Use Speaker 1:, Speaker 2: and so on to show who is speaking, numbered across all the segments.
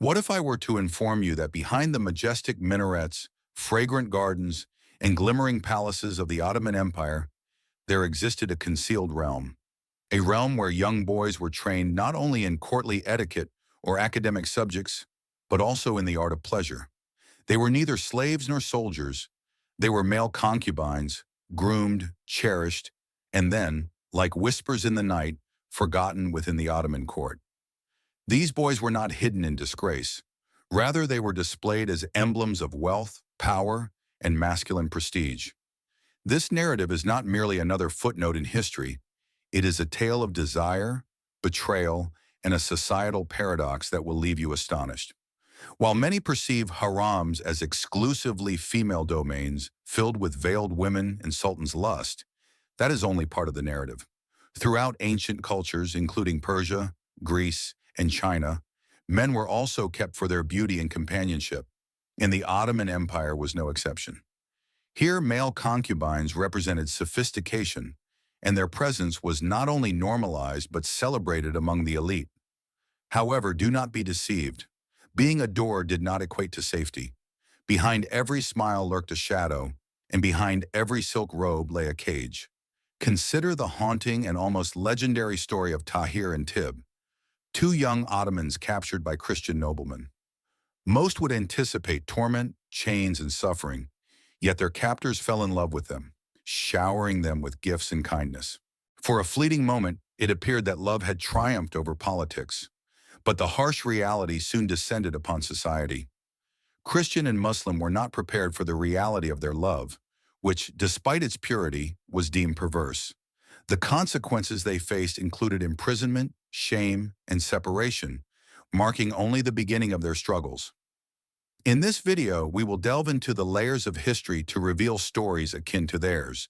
Speaker 1: What if I were to inform you that behind the majestic minarets, fragrant gardens, and glimmering palaces of the Ottoman Empire, there existed a concealed realm? A realm where young boys were trained not only in courtly etiquette or academic subjects, but also in the art of pleasure. They were neither slaves nor soldiers. They were male concubines, groomed, cherished, and then, like whispers in the night, forgotten within the Ottoman court. These boys were not hidden in disgrace. Rather, they were displayed as emblems of wealth, power, and masculine prestige. This narrative is not merely another footnote in history. It is a tale of desire, betrayal, and a societal paradox that will leave you astonished. While many perceive harems as exclusively female domains filled with veiled women and sultans' lust, that is only part of the narrative. Throughout ancient cultures, including Persia, Greece, and China, men were also kept for their beauty and companionship, and the Ottoman Empire was no exception. Here, male concubines represented sophistication, and their presence was not only normalized but celebrated among the elite. However, do not be deceived. Being adored did not equate to safety. Behind every smile lurked a shadow, and behind every silk robe lay a cage. Consider the haunting and almost legendary story of Tahir and Tib, two young Ottomans captured by Christian noblemen. Most would anticipate torment, chains, and suffering, yet their captors fell in love with them, showering them with gifts and kindness. For a fleeting moment, it appeared that love had triumphed over politics, but the harsh reality soon descended upon society. Christian and Muslim were not prepared for the reality of their love, which, despite its purity, was deemed perverse. The consequences they faced included imprisonment, shame, and separation, marking only the beginning of their struggles. In this video, we will delve into the layers of history to reveal stories akin to theirs,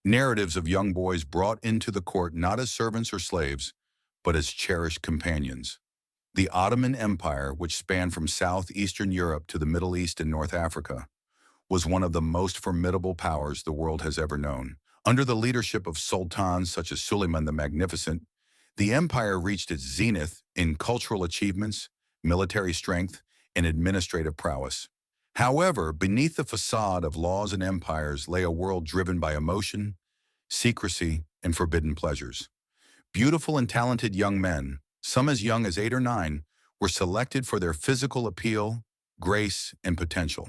Speaker 1: narratives of young boys brought into the court not as servants or slaves, but as cherished companions. The Ottoman Empire, which spanned from southeastern Europe to the Middle East and North Africa, was one of the most formidable powers the world has ever known. Under the leadership of sultans such as Suleiman the Magnificent, the empire reached its zenith in cultural achievements, military strength, and administrative prowess. However, beneath the facade of laws and empires lay a world driven by emotion, secrecy, and forbidden pleasures. Beautiful and talented young men, some as young as 8 or 9, were selected for their physical appeal, grace, and potential.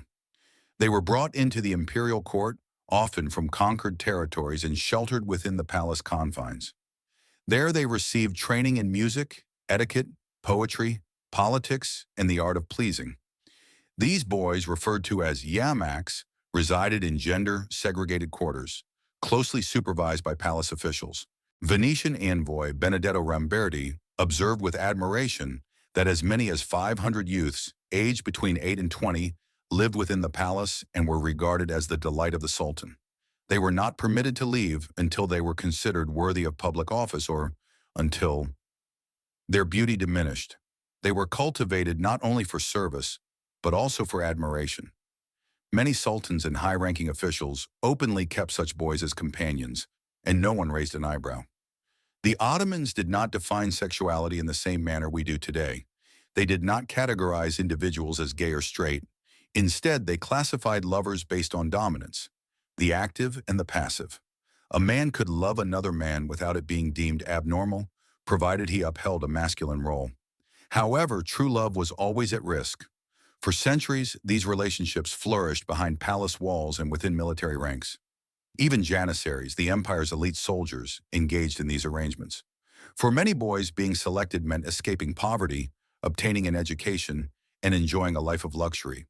Speaker 1: They were brought into the imperial court, often from conquered territories, and sheltered within the palace confines. There they received training in music, etiquette, poetry, politics, and the art of pleasing. These boys, referred to as eunuchs, resided in gender-segregated quarters, closely supervised by palace officials. Venetian envoy Benedetto Ramberti observed with admiration that as many as 500 youths, aged between 8 and 20, lived within the palace and were regarded as the delight of the Sultan. They were not permitted to leave until they were considered worthy of public office or until their beauty diminished. They were cultivated not only for service, but also for admiration. Many sultans and high-ranking officials openly kept such boys as companions, and no one raised an eyebrow. The Ottomans did not define sexuality in the same manner we do today. They did not categorize individuals as gay or straight. Instead, they classified lovers based on dominance, the active and the passive. A man could love another man without it being deemed abnormal, provided he upheld a masculine role. However, true love was always at risk. For centuries, these relationships flourished behind palace walls and within military ranks. Even janissaries, the empire's elite soldiers, engaged in these arrangements. For many boys, being selected meant escaping poverty, obtaining an education, and enjoying a life of luxury.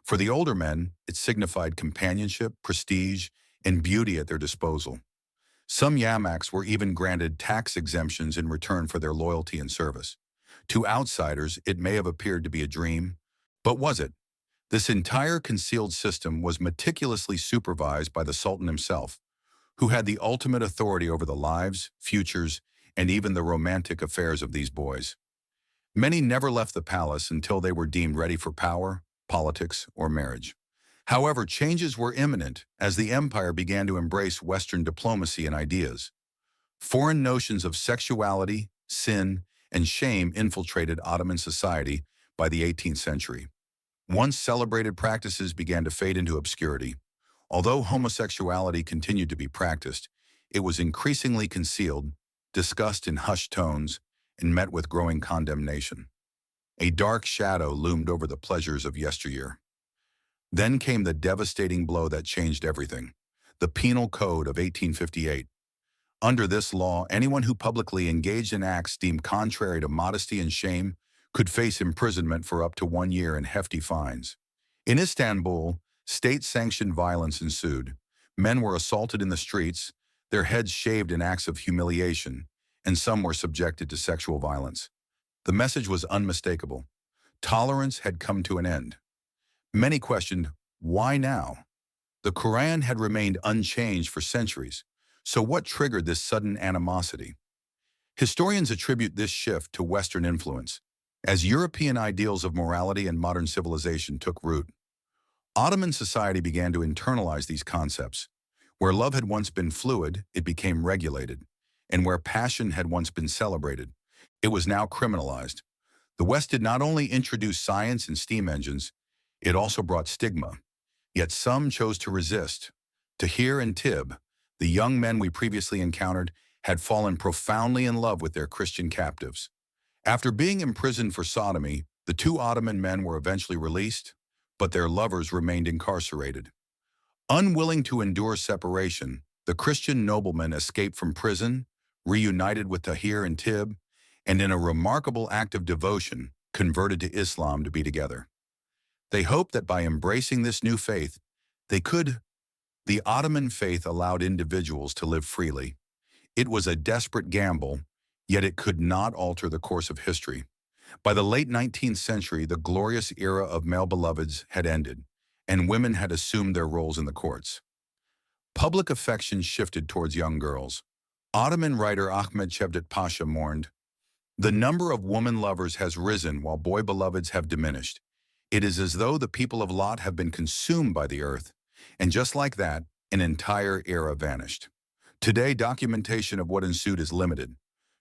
Speaker 1: For the older men, it signified companionship, prestige, and beauty at their disposal. Some eunuchs were even granted tax exemptions in return for their loyalty and service. To outsiders, it may have appeared to be a dream, but was it? This entire concealed system was meticulously supervised by the Sultan himself, who had the ultimate authority over the lives, futures, and even the romantic affairs of these boys. Many never left the palace until they were deemed ready for power, politics, or marriage. However, changes were imminent as the empire began to embrace Western diplomacy and ideas. Foreign notions of sexuality, sin, and shame infiltrated Ottoman society, by the 18th century. Once celebrated practices began to fade into obscurity. Although homosexuality continued to be practiced, it was increasingly concealed, discussed in hushed tones, and met with growing condemnation. A dark shadow loomed over the pleasures of yesteryear. Then came the devastating blow that changed everything: the Penal Code of 1858. Under this law, anyone who publicly engaged in acts deemed contrary to modesty and shame could face imprisonment for up to 1 year and hefty fines. In Istanbul, state-sanctioned violence ensued. Men were assaulted in the streets, their heads shaved in acts of humiliation, and some were subjected to sexual violence. The message was unmistakable. Tolerance had come to an end. Many questioned, why now? The Quran had remained unchanged for centuries, so what triggered this sudden animosity? Historians attribute this shift to Western influence. As European ideals of morality and modern civilization took root, Ottoman society began to internalize these concepts. Where love had once been fluid, it became regulated, and where passion had once been celebrated, it was now criminalized. The West did not only introduce science and steam engines, it also brought stigma. Yet some chose to resist. Tahir and Tib, the young men we previously encountered, had fallen profoundly in love with their Christian captives. After being imprisoned for sodomy, the two Ottoman men were eventually released, but their lovers remained incarcerated. Unwilling to endure separation, the Christian noblemen escaped from prison, reunited with Tahir and Tib, and in a remarkable act of devotion, converted to Islam to be together. They hoped that by embracing this new faith, they could. The Ottoman faith allowed individuals to live freely. It was a desperate gamble, yet it could not alter the course of history. By the late 19th century, the glorious era of male beloveds had ended, and women had assumed their roles in the courts. Public affection shifted towards young girls. Ottoman writer Ahmed Cevdet Pasha mourned, "The number of woman lovers has risen while boy beloveds have diminished. It is as though the people of Lot have been consumed by the earth, and just like that, an entire era vanished." Today, documentation of what ensued is limited.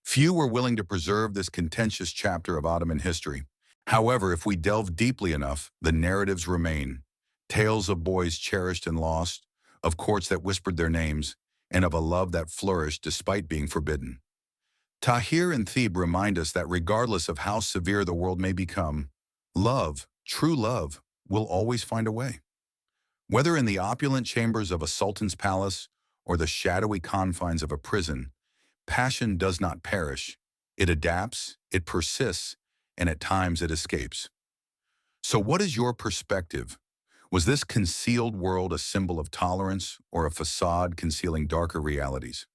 Speaker 1: Few were willing to preserve this contentious chapter of Ottoman history. However, if we delve deeply enough, the narratives remain. Tales of boys cherished and lost, of courts that whispered their names, and of a love that flourished despite being forbidden. Tahir and Thebe remind us that regardless of how severe the world may become, love, true love, will always find a way. Whether in the opulent chambers of a sultan's palace or the shadowy confines of a prison, passion does not perish. It adapts, it persists, and at times it escapes. So what is your perspective? Was this concealed world a symbol of tolerance or a facade concealing darker realities?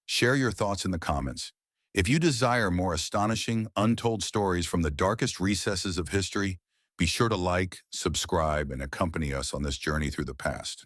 Speaker 1: Share your thoughts in the comments. If you desire more astonishing, untold stories from the darkest recesses of history, be sure to like, subscribe, and accompany us on this journey through the past.